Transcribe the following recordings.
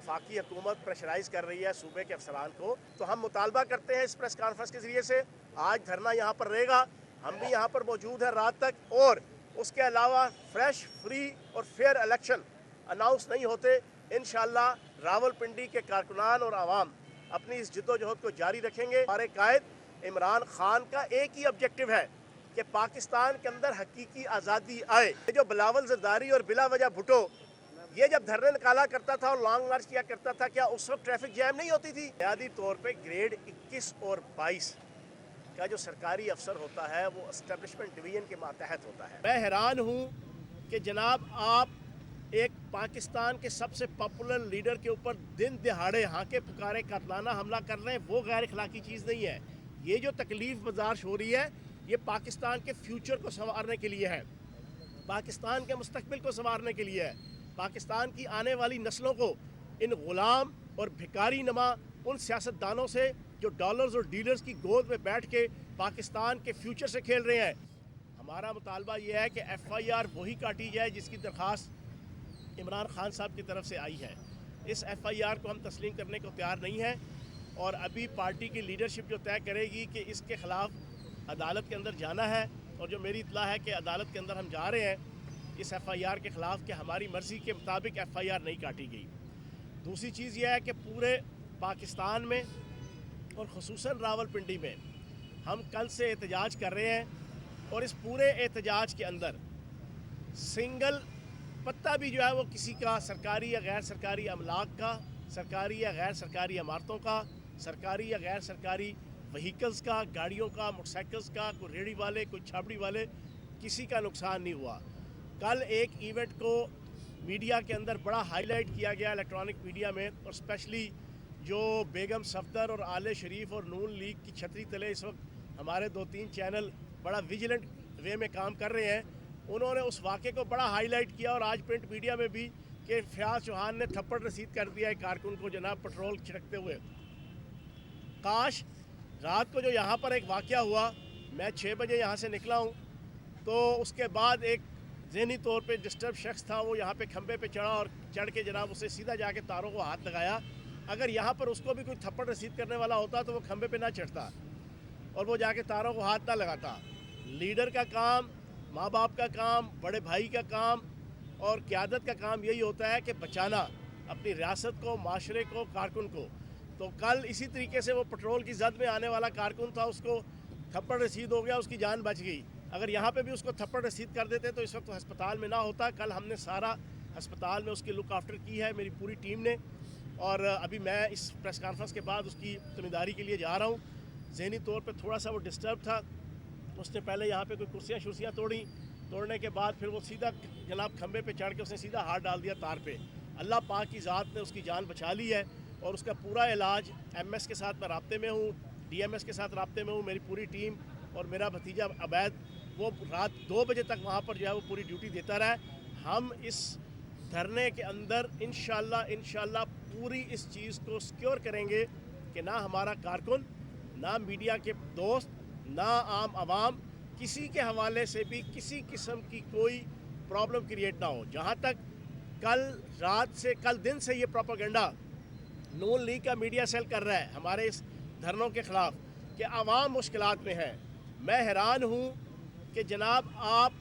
वफाकी हुकूमत प्रेशराइज कर रही है सूबे के अफसरान को, तो हम मुतालबा करते हैं इस प्रेस कॉन्फ्रेंस के ज़रिए से, आज धरना यहाँ पर रहेगा, हम भी यहाँ पर मौजूद हैं रात तक, और उसके अलावा फ्रेश, फ्री और फेयर इलेक्शन अनाउंस नहीं होते इंशाअल्लाह रावलपिंडी के कारकुनान और आवाम अपनी इस जद्दोजहद को जारी रखेंगे। हमारे कायद इमरान खान का एक ही ऑब्जेक्टिव है कि पाकिस्तान के अंदर हकीकी आज़ादी आए। ये जो बिलावल ज़रदारी और बिला वजह भुट्टो ये जब धरने निकाला करता था और लॉन्ग मार्च किया करता था, क्या उस वक्त ट्रैफिक जैम नहीं होती थी? बुनियादी तौर पे ग्रेड 21 और 22 का जो सरकारी अफसर होता है वो एस्टेब्लिशमेंट डिवीजन के मातहत होता है। मैं हैरान हूँ कि जनाब आप एक पाकिस्तान के सबसे पॉपुलर लीडर के ऊपर दिन दिहाड़े हाके पुकारे कातलाना हमला कर रहे हैं, वो गैर अखलाकी चीज़ नहीं है। ये जो तकलीफ बर्दाश्त हो रही है ये पाकिस्तान के फ्यूचर को संवारने के लिए है, पाकिस्तान के मुस्तकबिल को संवारने के लिए है, पाकिस्तान की आने वाली नस्लों को इन ग़ुलाम और भिखारी नमा उन सियासतदानों से जो डॉलर्स और डीलर्स की गोद में बैठ के पाकिस्तान के फ्यूचर से खेल रहे हैं। हमारा मुतालबा ये है कि FIR वही काटी जाए जिसकी दरख्वास्त इमरान खान साहब की तरफ से आई है। इस FIR को हम तस्लीम करने को तैयार नहीं हैं और अभी पार्टी की लीडरशिप जो तय करेगी कि इसके ख़िलाफ़ अदालत के अंदर जाना है, और जो मेरी इत्तला है कि अदालत के अंदर हम जा रहे हैं इस FIR के ख़िलाफ़ कि हमारी मर्ज़ी के मुताबिक FIR नहीं काटी गई। दूसरी चीज़ यह है कि पूरे पाकिस्तान में और ख़ुसूसन रावलपिंडी में हम कल से एहतजाज कर रहे हैं, और इस पूरे एहतजाज के अंदर सिंगल पत्ता भी जो है वो किसी का सरकारी या गैर सरकारी अमलाक का, सरकारी या गैर सरकारी इमारतों का, सरकारी या गैर सरकारी व्हीकल्स का, गाड़ियों का, मोटरसाइकिल्स का, कोई रेहड़ी वाले, कोई छाबड़ी वाले, किसी का नुकसान नहीं हुआ। कल एक इवेंट को मीडिया के अंदर बड़ा हाईलाइट किया गया, इलेक्ट्रॉनिक मीडिया में, और स्पेशली जो बेगम सफदर और आले शरीफ और नून लीग की छतरी तले इस वक्त हमारे 2-3 चैनल बड़ा विजिलेंट वे में काम कर रहे हैं, उन्होंने उस वाक़े को बड़ा हाईलाइट किया, और आज प्रिंट मीडिया में भी कि फयाज चौहान ने थप्पड़ रसीद कर दिया है कारकुन को जनाब पेट्रोल छिड़कते हुए। काश रात को जो यहाँ पर एक वाक़या हुआ, मैं 6 बजे यहाँ से निकला हूँ, तो उसके बाद एक ज़हनी तौर पे डिस्टर्ब शख्स था, वो यहाँ पे खंबे पे चढ़ा और चढ़ के जनाब उसे सीधा जाके तारों को हाथ लगाया। अगर यहाँ पर उसको भी कोई थप्पड़ रसीद करने वाला होता तो वो खंबे पे ना चढ़ता और वो जाके तारों को हाथ ना लगाता। लीडर का काम, माँ बाप का काम, बड़े भाई का काम और क़यादत का काम यही होता है कि बचाना अपनी रियासत को, माशरे को, कारकुन को। तो कल इसी तरीके से वो पेट्रोल की जद में आने वाला कारकुन था, उसको थप्पड़ रसीद हो गया, उसकी जान बच गई। अगर यहाँ पे भी उसको थप्पड़ रसीद कर देते तो इस वक्त अस्पताल में ना होता। कल हमने सारा अस्पताल में उसकी लुक आफ्टर की है मेरी पूरी टीम ने, और अभी मैं इस प्रेस कॉन्फ्रेंस के बाद उसकी ज़िम्मेदारी के लिए जा रहा हूँ। ज़हनी तौर पे थोड़ा सा वो डिस्टर्ब था, उसने पहले यहाँ पे कोई कुर्सियाँ तोड़ने के बाद फिर वो सीधा जनाब खंबे पे चढ़ के उसने सीधा हाथ डाल दिया तार पे। अल्लाह पाक की ज़ात ने उसकी जान बचा ली है, और उसका पूरा इलाज MS के साथ मैं राब्ते में हूँ, DMS के साथ राब्ते में हूँ, मेरी पूरी टीम और मेरा भतीजा अबैद वो रात 2 बजे तक वहाँ पर जो है वो पूरी ड्यूटी देता रहा है। हम इस धरने के अंदर इंशाल्लाह पूरी इस चीज़ को सिक्योर करेंगे कि ना हमारा कारकुन, ना मीडिया के दोस्त, ना आम आवाम किसी के हवाले से भी किसी किस्म की कोई प्रॉब्लम क्रिएट ना हो। जहाँ तक कल दिन से ये प्रोपेगेंडा नून लीग का मीडिया सेल कर रहा है हमारे इस धरनों के ख़िलाफ़ कि आवाम मुश्किलात में है, मैं हैरान हूँ कि जनाब आप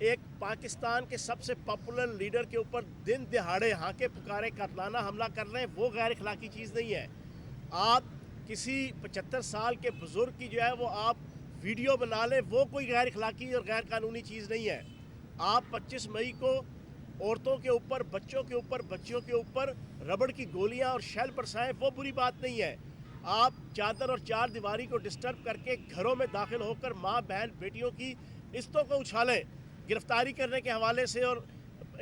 एक पाकिस्तान के सबसे पॉपुलर लीडर के ऊपर दिन दिहाड़े हाके पुकारे कातलाना हमला कर रहे हैं, वो गैर अखलाकी चीज़ नहीं है। आप किसी 75 साल के बुज़ुर्ग की जो है वो आप वीडियो बना लें, वो कोई गैर अखलाकी और गैर कानूनी चीज़ नहीं है। आप 25 मई को औरतों के ऊपर, बच्चों के ऊपर, बच्चियों के ऊपर रबड़ की गोलियां और शेल बरसाएं, वो बुरी बात नहीं है। आप चादर और चार दीवारी को डिस्टर्ब करके घरों में दाखिल होकर माँ बहन बेटियों की इज्जतों को उछालें गिरफ्तारी करने के हवाले से और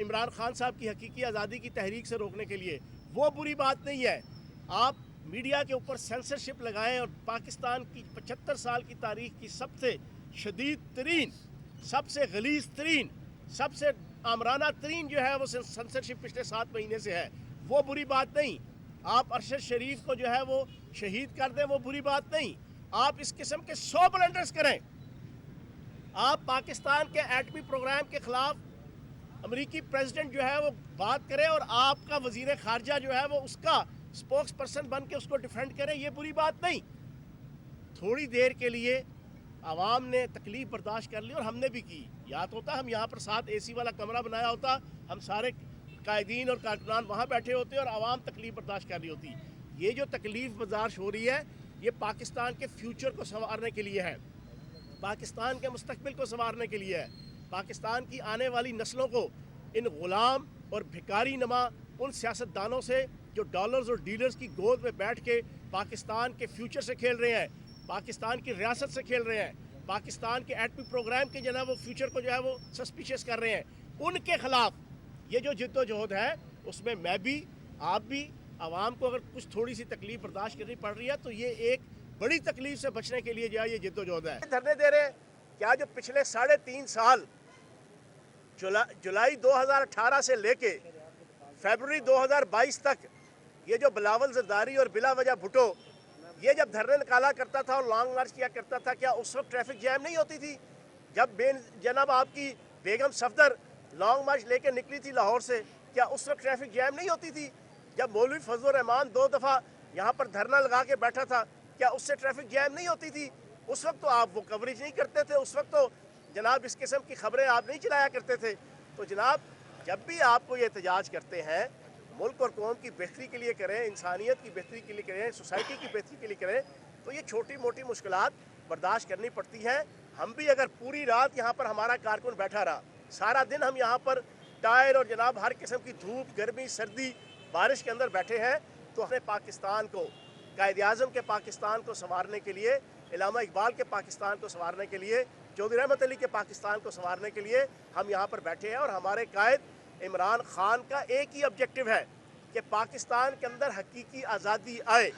इमरान खान साहब की हकीकी आज़ादी की तहरीक से रोकने के लिए, वो बुरी बात नहीं है। आप मीडिया के ऊपर सेंसरशिप लगाएं और पाकिस्तान की 75 साल की तारीख की सबसे शदीद तरीन, सबसे गलीज़ तरीन, सबसे आमराना तरीन जो है वो सेंसरशिप पिछले 7 महीने से है, वो बुरी बात नहीं। आप अरशद शरीफ को जो है वो शहीद कर दें, वो बुरी बात नहीं। आप इस किस्म के 100 ब्लंडर्स करें। आप पाकिस्तान के एटमी प्रोग्राम के ख़िलाफ़ امریکی پریزیڈنٹ جو ہے وہ بات کرے اور آپ کا وزیر خارجہ جو ہے وہ اس کا سپوکس پرسن بن کے اس کو ڈیفینڈ کرے، یہ بری بات نہیں۔ تھوڑی دیر کے لیے عوام نے تکلیف برداشت کر لی اور ہم نے بھی کی۔ یاد ہوتا ہم یہاں پر ساتھ اے سی والا کمرہ بنایا ہوتا، ہم سارے قائدین اور کارکنان وہاں بیٹھے ہوتے اور عوام تکلیف برداشت کر لی ہوتی۔ یہ جو تکلیف برداشت ہو رہی ہے یہ پاکستان کے فیوچر کو سنوارنے کے لیے ہے، پاکستان کے مستقبل کو سنوارنے کے لیے ہے، پاکستان کی آنے والی نسلوں کو ان غلام اور بھکاری نما ان سیاستدانوں سے جو ڈالرز اور ڈیلرز کی گود میں بیٹھ کے پاکستان کے فیوچر سے کھیل رہے ہیں، پاکستان کی ریاست سے کھیل رہے ہیں، پاکستان کے ایٹمی پروگرام کے جناب وہ فیوچر کو جو ہے وہ سسپیشس کر رہے ہیں، ان کے خلاف یہ جو جد و جہد ہے اس میں میں بھی، آپ بھی، عوام کو اگر کچھ تھوڑی سی تکلیف برداشت کرنی پڑ رہی ہے تو یہ ایک بڑی تکلیف سے بچنے کے لیے جو ہے یہ جد و جہد ہے۔ دھرنے دے رہے ہیں کیا جو پچھلے 3.5 سال جولائی 2018 سے لے کے فیبروری 2022 تک یہ جو بلاول زرداری اور بلا وجہ بھٹو یہ جب دھرنے نکالا کرتا تھا اور لانگ مارچ کیا کرتا تھا، کیا اس وقت ٹریفک جیم نہیں ہوتی تھی؟ جب جناب آپ کی بیگم صفدر لانگ مارچ لے کے نکلی تھی لاہور سے، کیا اس وقت ٹریفک جیم نہیں ہوتی تھی؟ جب مولوی فضل الرحمان 2 دفعہ یہاں پر دھرنا لگا کے بیٹھا تھا، کیا اس سے ٹریفک جیم نہیں ہوتی تھی؟ اس وقت تو آپ وہ کوریج نہیں کرتے تھے، اس وقت تو جناب اس قسم کی خبریں آپ نہیں چلایا کرتے تھے۔ تو جناب جب بھی آپ کو یہ احتجاج کرتے ہیں ملک اور قوم کی بہتری کے لیے کریں، انسانیت کی بہتری کے لیے کریں، سوسائٹی کی بہتری کے لیے کریں، تو یہ چھوٹی موٹی مشکلات برداشت کرنی پڑتی ہیں۔ ہم بھی اگر پوری رات یہاں پر ہمارا کارکن بیٹھا رہا، سارا دن ہم یہاں پر ٹائر اور جناب ہر قسم کی دھوپ، گرمی، سردی، بارش کے اندر بیٹھے ہیں، تو ہمیں پاکستان کو، قائد اعظم کے پاکستان کو سنوارنے کے لیے، علامہ اقبال کے پاکستان کو سنوارنے کے لیے، چودھری رحمت علی کے پاکستان کو سنوارنے کے لیے ہم یہاں پر بیٹھے ہیں، اور ہمارے قائد عمران خان کا ایک ہی آبجیکٹو ہے کہ پاکستان کے اندر حقیقی آزادی آئے،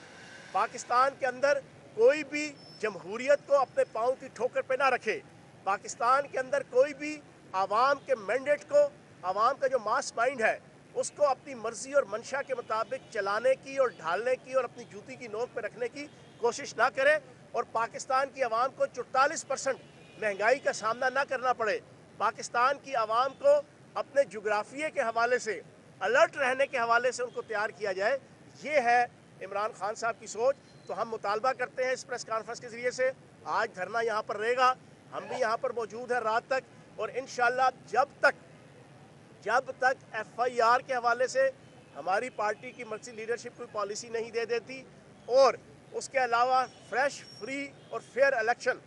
پاکستان کے اندر کوئی بھی جمہوریت کو اپنے پاؤں کی ٹھوکر پہ نہ رکھے، پاکستان کے اندر کوئی بھی عوام کے مینڈیٹ کو، عوام کا جو ماس مائنڈ ہے اس کو اپنی مرضی اور منشا کے مطابق چلانے کی اور ڈھالنے کی اور اپنی جوتی کی نوک پہ رکھنے کی کوشش نہ کرے، اور پاکستان کی عوام کو 44% مہنگائی کا سامنا نہ کرنا پڑے، پاکستان کی عوام کو اپنے جغرافیے کے حوالے سے، الرٹ رہنے کے حوالے سے ان کو تیار کیا جائے، یہ ہے عمران خان صاحب کی سوچ۔ تو ہم مطالبہ کرتے ہیں اس پریس کانفرنس کے ذریعے سے، آج دھرنا یہاں پر رہے گا، ہم بھی یہاں پر موجود ہیں رات تک، اور انشاءاللہ جب تک ایف آئی آر کے حوالے سے ہماری پارٹی کی مرکزی لیڈرشپ کوئی پالیسی نہیں دے دیتی، اور اس کے علاوہ فریش، فری اور فیئر الیکشن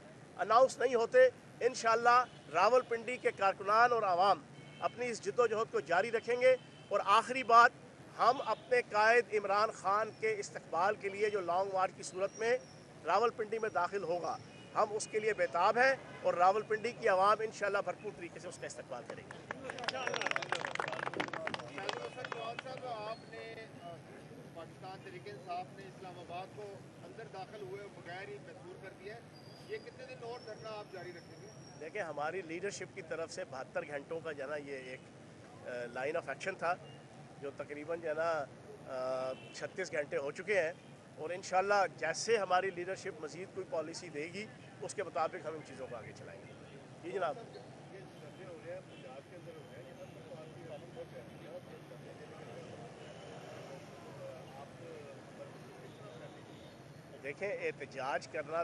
اناؤنس نہیں ہوتے، انشاءاللہ راولپنڈی کے کارکنان اور عوام اپنی اس جد و جہد کو جاری رکھیں گے۔ اور آخری بات، ہم اپنے قائد عمران خان کے استقبال کے لیے جو لانگ مارچ کی صورت میں راولپنڈی میں داخل ہوگا، ہم اس کے لیے بیتاب ہیں، اور راولپنڈی کی عوام انشاءاللہ بھرپور طریقے سے اس کا استقبال کرے گی۔ آپ نے پاکستان تحریک انصاف نے اسلام آباد کو اندر داخل ہوئے بغیر ہی محصور کر دیا ہے، یہ کتنے دن اور دھرنا آپ جاری رکھیں گے؟ دیکھیں ہماری لیڈرشپ کی طرف سے 72 گھنٹوں کا جو ہے نا یہ ایک لائن آف ایکشن تھا، جو تقریباً جو ہے نا 36 گھنٹے ہو چکے ہیں، اور انشاءاللہ جیسے ہماری لیڈرشپ مزید کوئی پالیسی دے گی اس کے مطابق ہم ان چیزوں کو آگے چلائیں گے۔ جی جناب۔ دیکھیں احتجاج کرنا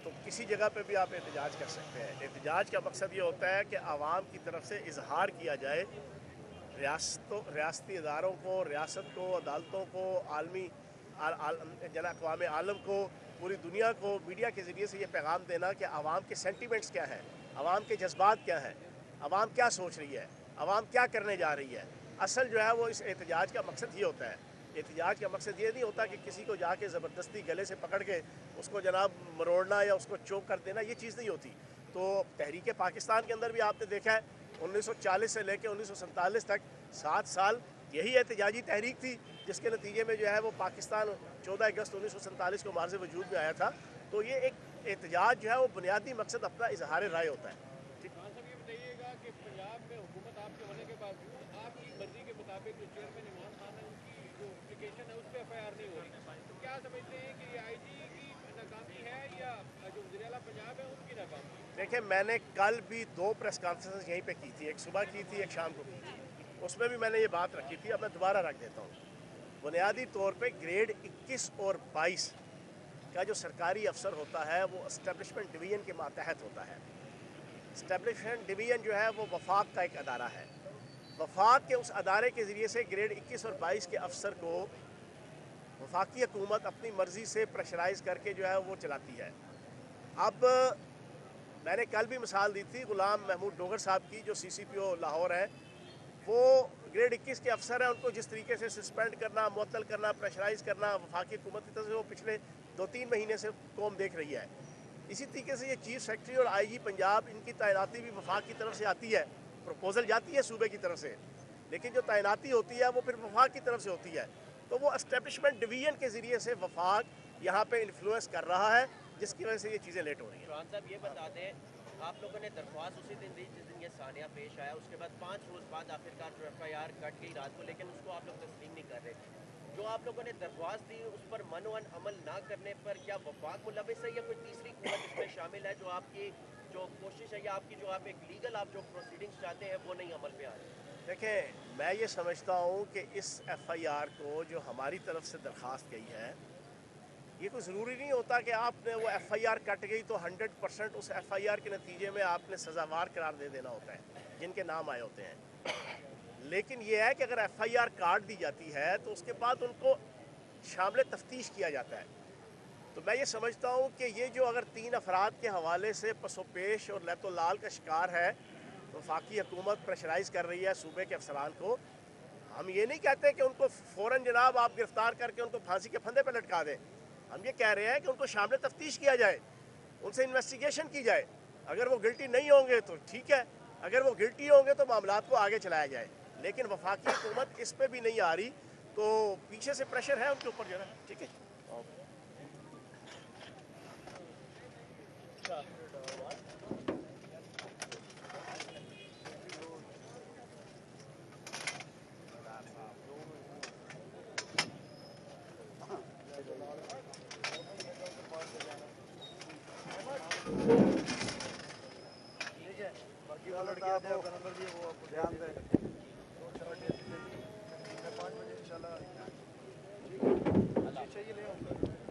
تو کسی جگہ پہ بھی آپ احتجاج کر سکتے ہیں، احتجاج کا مقصد یہ ہوتا ہے کہ عوام کی طرف سے اظہار کیا جائے، ریاستی اداروں کو، ریاست کو، عدالتوں کو، عالمی اقوام عالم کو، پوری دنیا کو میڈیا کے ذریعے سے یہ پیغام دینا کہ عوام کے سینٹیمنٹس کیا ہیں، عوام کے جذبات کیا ہیں، عوام کیا سوچ رہی ہے، عوام کیا کرنے جا رہی ہے۔ اصل جو ہے وہ اس احتجاج کا مقصد یہ ہوتا ہے، احتجاج کا مقصد یہ نہیں ہوتا کہ کسی کو جا کے زبردستی گلے سے پکڑ کے اس کو جناب مروڑنا یا اس کو چوک کر دینا، یہ چیز نہیں ہوتی۔ تو تحریک پاکستان کے اندر بھی آپ نے دیکھا ہے 1940 سے لے کے 1947 تک 7 سال یہی احتجاجی تحریک تھی، جس کے نتیجے میں جو ہے وہ پاکستان 14 اگست 1947 کو مارز وجود میں آیا تھا۔ تو یہ ایک احتجاج جو ہے وہ بنیادی مقصد اپنا اظہار رائے ہوتا ہے۔ خان صاحب یہ بتائیے گا کہ پنجاب میں حکومت آپ کے ہونے کے باوجود آپ کی مرضی کے مطابق جو چیئرمین عمران خان ہے ان کی جو اپلیکیشن ہے اس پہ ایف آئی آر نہیں ہو رہی، کیا سمجھتے ہیں کہ یہ آئی جی کی ناکام देखिए, मैंने कल भी 2 प्रेस कॉन्फ्रेंस यहीं पे की थी, एक सुबह की थी, एक शाम को की थी। उसमें भी मैंने ये बात रखी थी, अब मैं दोबारा रख देता हूँ। बुनियादी तौर पे ग्रेड 21 और 22 का जो सरकारी अफसर होता है वो एस्टेब्लिशमेंट डिवीज़न के मातहत होता है। एस्टेब्लिशमेंट डिवीज़न जो है वो वफाक का एक अदारा है। वफाक के उस अदारे के ज़रिए से ग्रेड 21 और 22 के अफसर को वफाकी हुकूमत अपनी मर्ज़ी से प्रेशराइज़ करके जो है वो चलाती है। अब मैंने कल भी मिसाल दी थी गुलाम महमूद डोगर साहब की, जो CCPO लाहौर है, वो ग्रेड 21 के अफसर हैं, उनको जिस तरीके से सस्पेंड करना, मुअत्तल करना, प्रेशराइज़ करना वफाकी हुकूमत की तरफ से वो पिछले 2-3 महीने से कौम देख रही है। इसी तरीके से ये चीफ सेक्रेटरी और IG पंजाब, इनकी तैनाती भी वफाक की तरफ से आती है, प्रपोजल जाती है सूबे की तरफ से, लेकिन जो तैनाती होती है वो फिर वफाक की तरफ से होती है। तो वो एस्टेब्लिशमेंट डिवीज़न के ज़रिए से वफाक यहाँ पे इन्फ्लुएंस कर रहा है, जिसकी वजह से ये चीज़ें लेट हो रही हैं। चौहान साहब ये बता दें, आप लोगों ने दरख्वास्त उसी दिन दी जिस दिन ये सानिया पेश आया, उसके बाद 5 रोज़ बाद आखिरकार जो FIR कट गई रात को, लेकिन उसको आप लोग तस्लीम नहीं कर रहे। जो आप लोगों ने दरख्वास्त दी उस पर मनोअन अमल ना करने पर क्या वफाक मुलविस है या कोई तीसरी कुव्वत इसमें शामिल है, जो आपकी जो कोशिश है या आपकी जो आप एक लीगल आप जो प्रोसीडिंग्स चाहते हैं वो नहीं अमल में आ रही? देखें, मैं ये समझता हूँ कि इस FIR को जो हमारी तरफ से दरख्वास्त गई है, ये कोई ज़रूरी नहीं होता कि आपने वो FIR कट गई तो 100% उस FIR के नतीजे में आपने सज़ावार करार दे देना होता है जिनके नाम आए होते हैं। लेकिन ये है कि अगर FIR काट दी जाती है तो उसके बाद उनको शामिल तफ्तीश किया जाता है। तो मैं ये समझता हूँ कि ये जो अगर 3 अफराद के हवाले से पसोपेश और लैतो लाल का शिकार है, वफाकी हुकूमत प्रेशराइज़ कर रही है सूबे के अफसरान को, हम ये नहीं कहते कि उनको फ़ौरन जनाब आप गिरफ़्तार करके उनको फांसी के फंदे पर लटका दें। हम ये कह रहे हैं कि उनको शामिल तफ्तीश किया जाए, उनसे इन्वेस्टिगेशन की जाए। अगर वो गिल्टी नहीं होंगे तो ठीक है, अगर वो गिल्टी होंगे तो मामलात को आगे चलाया जाए। लेकिन वफाकी हुकूमत इस पर भी नहीं आ रही, तो पीछे से प्रेशर है उनके ऊपर जो है। ठीक है, बाकी वाला लड़कियां थे आपका नंबर दिए, वो आपको ध्यान दें। 5 बजे इंशाल्लाह चाहिए ले आऊँगा।